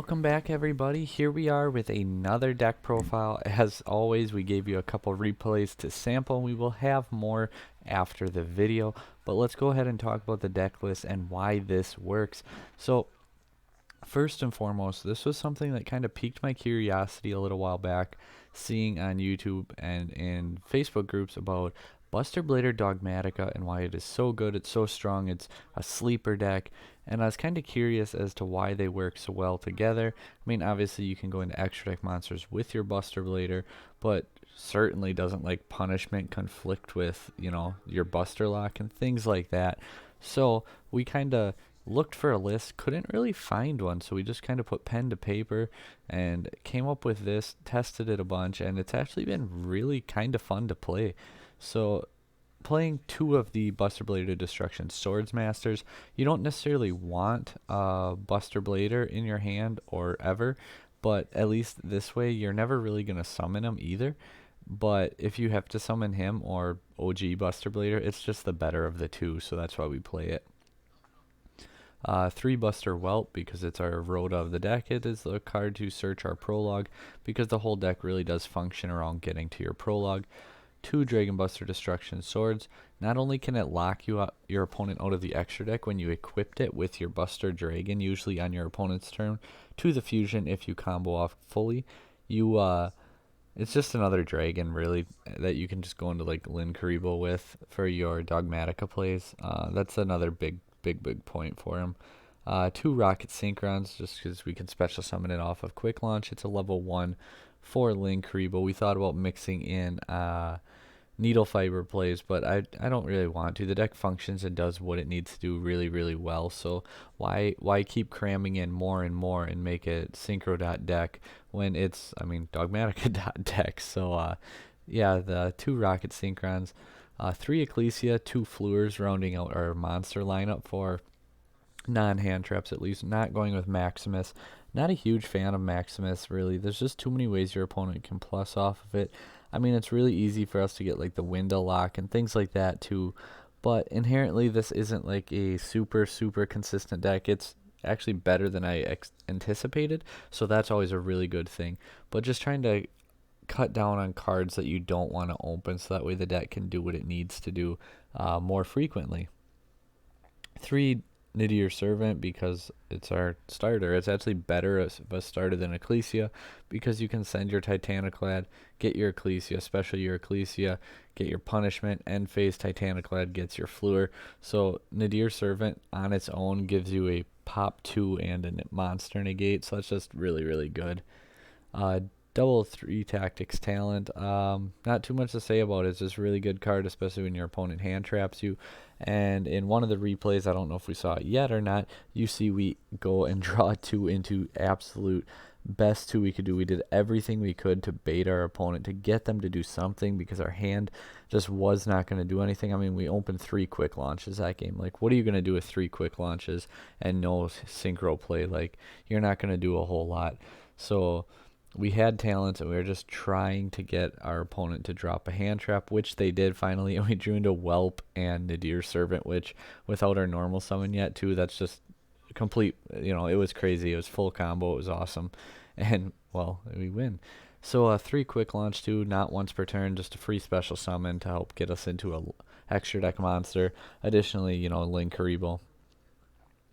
Welcome back, everybody. Here we are with another deck profile. As always, we gave you a couple replays to sample, and we will have more after the video. But let's go ahead and talk about the deck list and why this works. So, first and foremost, this was something that kind of piqued my curiosity a little while back, seeing on YouTube and in Facebook groups about Buster Blader Dogmatika and why it is so good, it's so strong, it's a sleeper deck, and I was kind of curious as to why they work so well together. I mean, obviously you can go into extra deck monsters with your Buster Blader, but certainly doesn't like punishment conflict with, your Buster Lock and things like that. So we kind of looked for a list, couldn't really find one, so we just kind of put pen to paper and came up with this, tested it a bunch, and it's actually been really kind of fun to play. So playing two of the Buster Blader Destruction Swords Masters, you don't necessarily want a Buster Blader in your hand or ever, but at least this way you're never really going to summon him either. But if you have to summon him or OG Buster Blader, it's just the better of the two, so that's why we play it. 3 Buster Whelp, because it's our Rhoda of the deck. It is the card to search our prologue, because the whole deck really does function around getting to your prologue. 2 Dragon Buster Destruction Swords. Not only can it lock your opponent out of the extra deck when you equipped it with your Buster Dragon, usually on your opponent's turn, to the fusion if you combo off fully. It's just another dragon, really, that you can just go into like Lin Karibo with for your Dogmatika plays. That's another big point for him. 2 Rocket Synchrons, just because we can special summon it off of Quick Launch. It's a level 1 for Lin Karibo. We thought about mixing in Needle Fiber plays, but I don't really want to. The deck functions and does what it needs to do really well, so why keep cramming in more and more and make it synchro.deck when it's, Dogmatika.deck. So yeah, the 2 Rocket Synchrons, 3 Ecclesia, 2 Fleurs, rounding out our monster lineup for non-hand traps, at least. Not going with Maximus. Not a huge fan of Maximus, really. There's just too many ways your opponent can plus off of it. I mean, it's really easy for us to get like the window lock and things like that too, but inherently this isn't like a super consistent deck. It's actually better than I anticipated, so that's always a really good thing. But just trying to cut down on cards that you don't want to open, so that way the deck can do what it needs to do more frequently. 3 Nidir Servant, because it's our starter. It's actually better of a starter than Ecclesia, because you can send your Titaniclad, get your Ecclesia, special your Ecclesia, get your punishment, end phase Titaniclad gets your Fleur. So Nidir Servant on its own gives you a pop 2 and a monster negate, so that's just really good. Double 3 Tactics Talent. Not too much to say about it. It's just a really good card, especially when your opponent hand traps you. And in one of the replays, I don't know if we saw it yet or not, you see we go and draw 2 into absolute best 2 we could do. We did everything we could to bait our opponent, to get them to do something, because our hand just was not going to do anything. I mean, we opened 3 quick launches that game. Like, what are you going to do with 3 quick launches and no synchro play? Like, you're not going to do a whole lot. So we had talents, and we were just trying to get our opponent to drop a hand trap, which they did finally, and we drew into Whelp and Nidir Servant, which, without our normal summon yet, too, that's just complete, it was crazy. It was full combo. It was awesome. And, well, we win. So 3 quick launch, 2, not once per turn, just a free special summon to help get us into a extra deck monster. Additionally, Lin Karibo.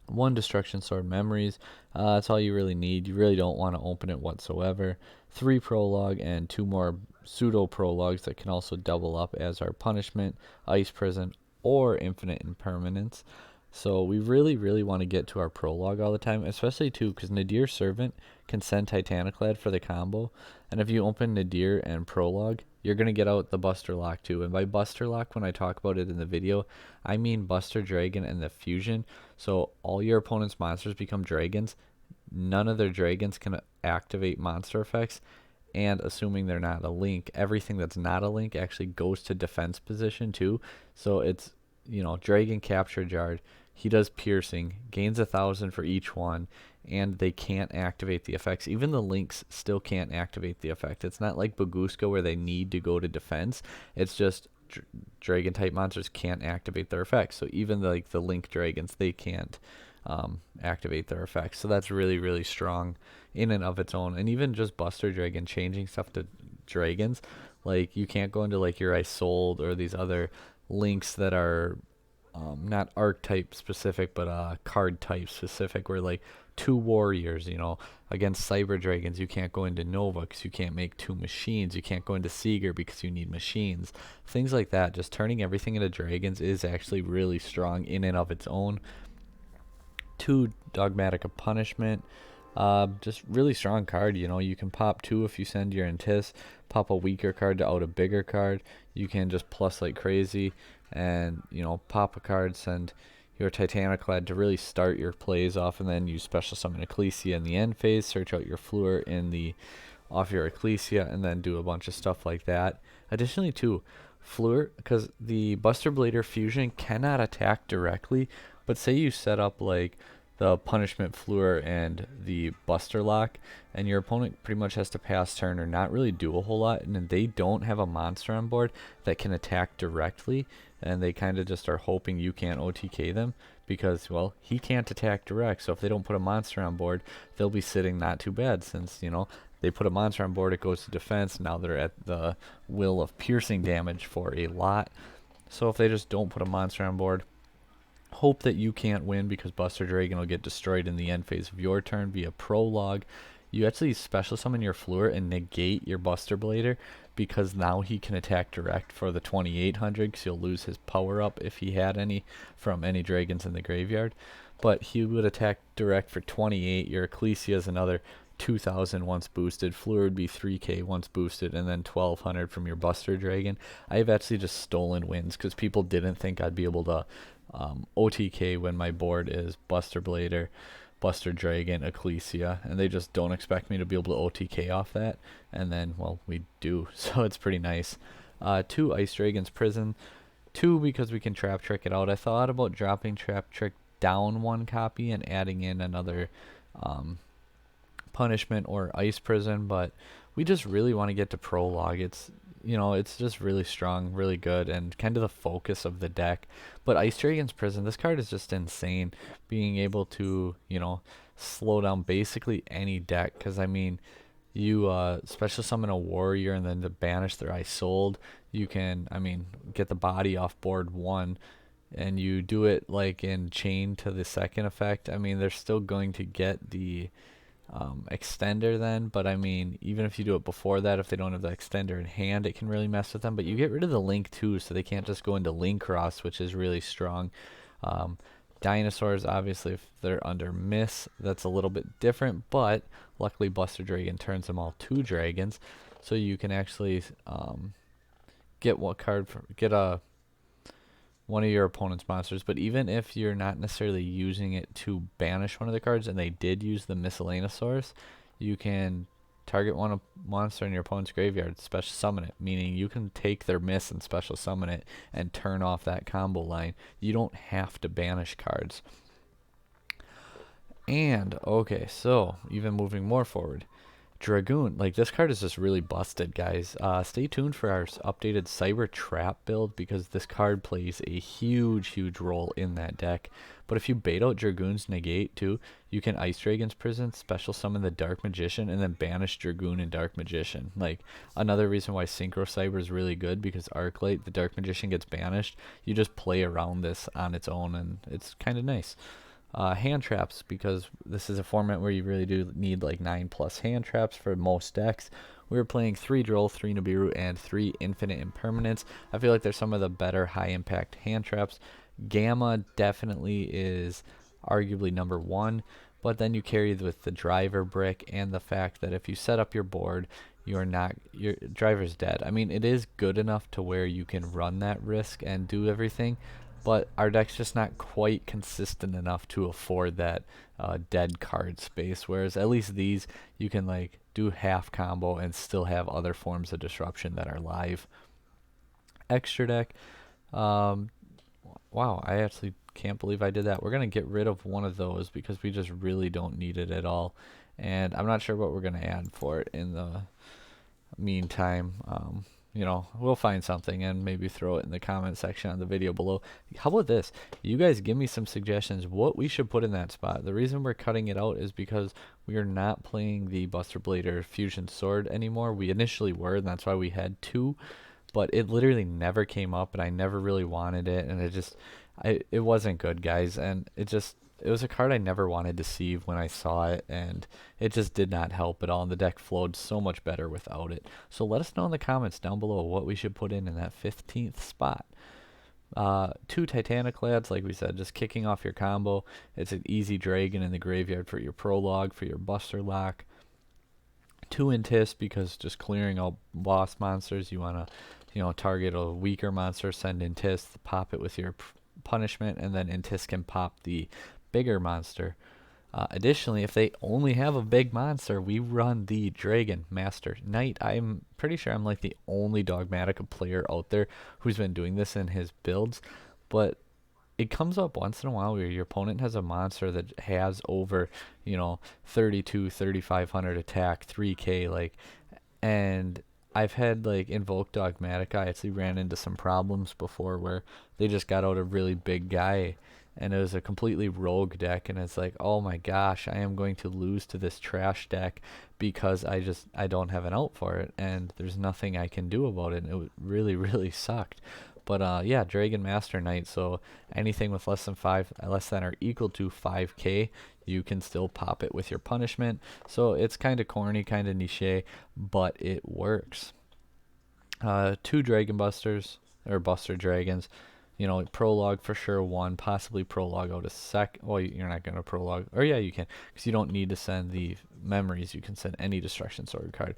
1 Destruction Sword Memories. That's all you really need. You really don't want to open it whatsoever. 3 Prologue and 2 more Pseudo Prologues that can also double up as our punishment, Ice Prison, or Infinite Impermanence. So we really want to get to our Prologue all the time, especially too because Nidir Servant can send Titaniclad for the combo. And if you open Nidir and Prologue, you're going to get out the Buster Lock too. And by Buster Lock, when I talk about it in the video, I mean Buster Dragon and the Fusion. So all your opponent's monsters become dragons. None of their dragons can activate monster effects. And assuming they're not a link, everything that's not a link actually goes to defense position too. So it's, Dragon Capture Jar. He does piercing, gains 1,000 for each one, and they can't activate the effects. Even the links still can't activate the effect. It's not like Baguska where they need to go to defense. It's just dragon type monsters can't activate their effects. So even like the link dragons, they can't activate their effects. So that's really strong in and of its own. And even just Buster Dragon changing stuff to dragons, like you can't go into like your Isold or these other links that are not archetype specific, but card type specific, where like two warriors, against cyber dragons, you can't go into Nova because you can't make two machines. You can't go into Seeger because you need machines. Things like that. Just turning everything into dragons is actually really strong in and of its own. Two, Dogmatika Punishment. Just really strong card. You can pop two if you send your Intis, pop a weaker card to out a bigger card. You can just plus like crazy, and pop a card, send your Titaniclad to really start your plays off, and then you special summon Ecclesia in the end phase, search out your Fleur in the off your Ecclesia, and then do a bunch of stuff like that. Additionally, too, Fleur, because the Buster Blader fusion cannot attack directly, but say you set up like the Punishment Fleur and the Buster Lock, and your opponent pretty much has to pass turn or not really do a whole lot, and they don't have a monster on board that can attack directly, and they kind of just are hoping you can't OTK them because, well, he can't attack direct. So if they don't put a monster on board, they'll be sitting not too bad since, they put a monster on board, it goes to defense. Now they're at the will of piercing damage for a lot. So if they just don't put a monster on board, hope that you can't win because Buster Dragon will get destroyed in the end phase of your turn via prologue. You actually special summon your Fleur and negate your Buster Blader because now he can attack direct for the 2800 because he'll lose his power up if he had any from any dragons in the graveyard. But he would attack direct for 28. Your Ecclesia is another 2000 once boosted. Fleur would be 3k once boosted, and then 1200 from your Buster Dragon. I've actually just stolen wins because people didn't think I'd be able to OTK when my board is Buster Blader, Buster Dragon, Ecclesia, and they just don't expect me to be able to OTK off that, and then, well, we do, so it's pretty nice. 2, Ice Dragon's Prison. 2, because we can Trap Trick it out. I thought about dropping Trap Trick down one copy and adding in another Punishment or Ice Prison, but we just really want to get to Prologue. It's just really strong, really good, and kind of the focus of the deck. But Ice Dragon's Prison, this card is just insane. Being able to, slow down basically any deck. Because, you special summon a warrior and then to banish their Isold. You can, get the body off board 1. And you do it like in chain to the second effect. They're still going to get the extender then, but even if you do it before that, if they don't have the extender in hand, it can really mess with them. But you get rid of the link too, so they can't just go into link cross, which is really strong. Dinosaurs, obviously, if they're under miss, that's a little bit different, but luckily Buster Dragon turns them all to dragons, so you can actually get one of your opponent's monsters. But even if you're not necessarily using it to banish one of the cards, and they did use the Miscellaneosaurus, you can target one monster in your opponent's graveyard, special summon it, meaning you can take their miss and special summon it and turn off that combo line. You don't have to banish cards. And okay, so even moving more forward, Dragoon, like this card is just really busted, guys. Stay tuned for our updated Cyber Trap build because this card plays a huge role in that deck. But if you bait out Dragoon's Negate too, you can Ice Dragon's Prison, special summon the Dark Magician, and then banish Dragoon and Dark Magician. Like another reason why Synchro Cyber is really good, because Arclight, the Dark Magician, gets banished. You just play around this on its own, and it's kind of nice. Hand traps, because this is a format where you really do need like 9+ hand traps for most decks. We were playing 3 Droll, 3 Nibiru, and 3 Infinite Impermanence. I feel like they're some of the better high impact hand traps. Gamma definitely is arguably number 1, but then you carry with the driver brick and the fact that if you set up your board, your driver's dead. It is good enough to where you can run that risk and do everything, but our deck's just not quite consistent enough to afford that dead card space, whereas at least these, you can like do half combo and still have other forms of disruption that are live. Extra deck, wow, I actually can't believe I did that. We're going to get rid of one of those because we just really don't need it at all, and I'm not sure what we're going to add for it in the meantime. you know, we'll find something and maybe throw it in the comment section on the video below. How about this? You guys give me some suggestions what we should put in that spot. The reason we're cutting it out is because we are not playing the Buster Blade or Fusion Sword anymore. We initially were, and that's why we had two, but it literally never came up, and I never really wanted it, and it wasn't good, guys, and it was a card I never wanted to see when I saw it, and it just did not help at all, and the deck flowed so much better without it. So let us know in the comments down below what we should put in that 15th spot. Two Titaniclads, like we said, just kicking off your combo. It's an easy dragon in the graveyard for your prologue, for your Buster Lock. Two Intis, because just clearing all boss monsters, you want to, you know, target a weaker monster, send Intis, pop it with your punishment, and then Intis can pop the bigger monster. Additionally, if they only have a big monster, we run the Dragon Master Knight. I'm pretty sure I'm like the only Dogmatika player out there who's been doing this in his builds, but it comes up once in a while where your opponent has a monster that has over, you know, 3,500 attack, 3k, like, and I've had like Invoke Dogmatika. I actually ran into some problems before where they just got out a really big guy and it was a completely rogue deck, and it's like, oh my gosh, I am going to lose to this trash deck because I don't have an out for it, and there's nothing I can do about it, and it really really sucked. But yeah, Dragon Master Knight, so anything with less than or equal to 5k, you can still pop it with your punishment. So it's kind of corny, kind of niche, but it works. Two Dragon Busters, or Buster Dragons. You know, prologue for sure one, possibly prologue out a sec. Well, you're not going to prologue. Or yeah, you can, because you don't need to send the memories. You can send any Destruction Sword card.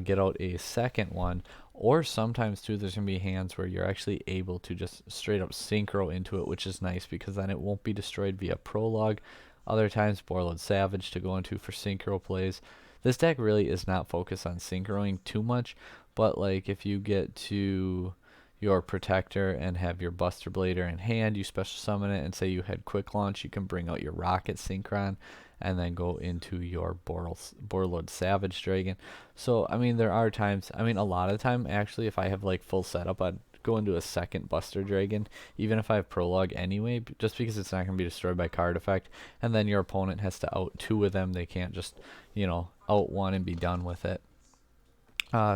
Get out a second one, or sometimes too there's going to be hands where you're actually able to just straight up synchro into it, which is nice because then it won't be destroyed via prologue. Other times Borreload Savage to go into for synchro plays. This deck really is not focused on synchroing too much, but like if you get to your Protector and have your Buster Blader in hand, you special summon it, and say you had Quick Launch, you can bring out your Rocket Synchron and then go into your Borreload Savage Dragon. So, I mean, there are times, I mean, a lot of the time, actually, if I have, like, full setup, I'd go into a second Buster Dragon, even if I have Prologue anyway, just because it's not going to be destroyed by card effect, and then your opponent has to out two of them. They can't just, you know, out one and be done with it.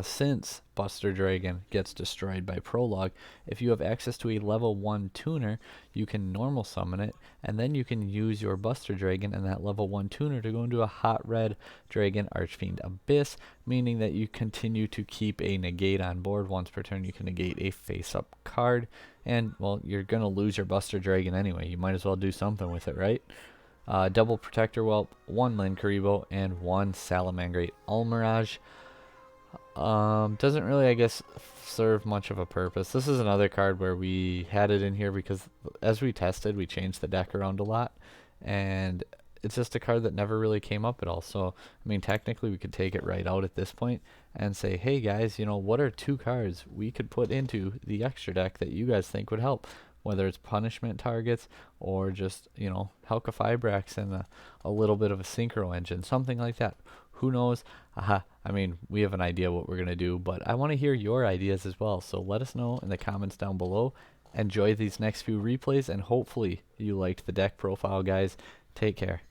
Since Buster Dragon gets destroyed by Prologue, if you have access to a level 1 tuner, you can normal summon it, and then you can use your Buster Dragon and that level 1 tuner to go into a hot red Dragon Archfiend Abyss, meaning that you continue to keep a negate on board. Once per turn, you can negate a face-up card, and, well, you're going to lose your Buster Dragon anyway. You might as well do something with it, right? Double Protector Whelp, 1 Linkaribo, and 1 Salamangreat Almirage. Doesn't really, I guess, serve much of a purpose. This is another card where we had it in here because as we tested, we changed the deck around a lot, and it's just a card that never really came up at all. So, I mean, technically we could take it right out at this point and say, hey guys, you know, what are 2 cards we could put into the extra deck that you guys think would help? Whether it's punishment targets or just, you know, Helka Fibrax and a little bit of a Synchro Engine, something like that. Who knows? I mean, we have an idea what we're going to do, but I want to hear your ideas as well. So let us know in the comments down below. Enjoy these next few replays, and hopefully you liked the deck profile, guys. Take care.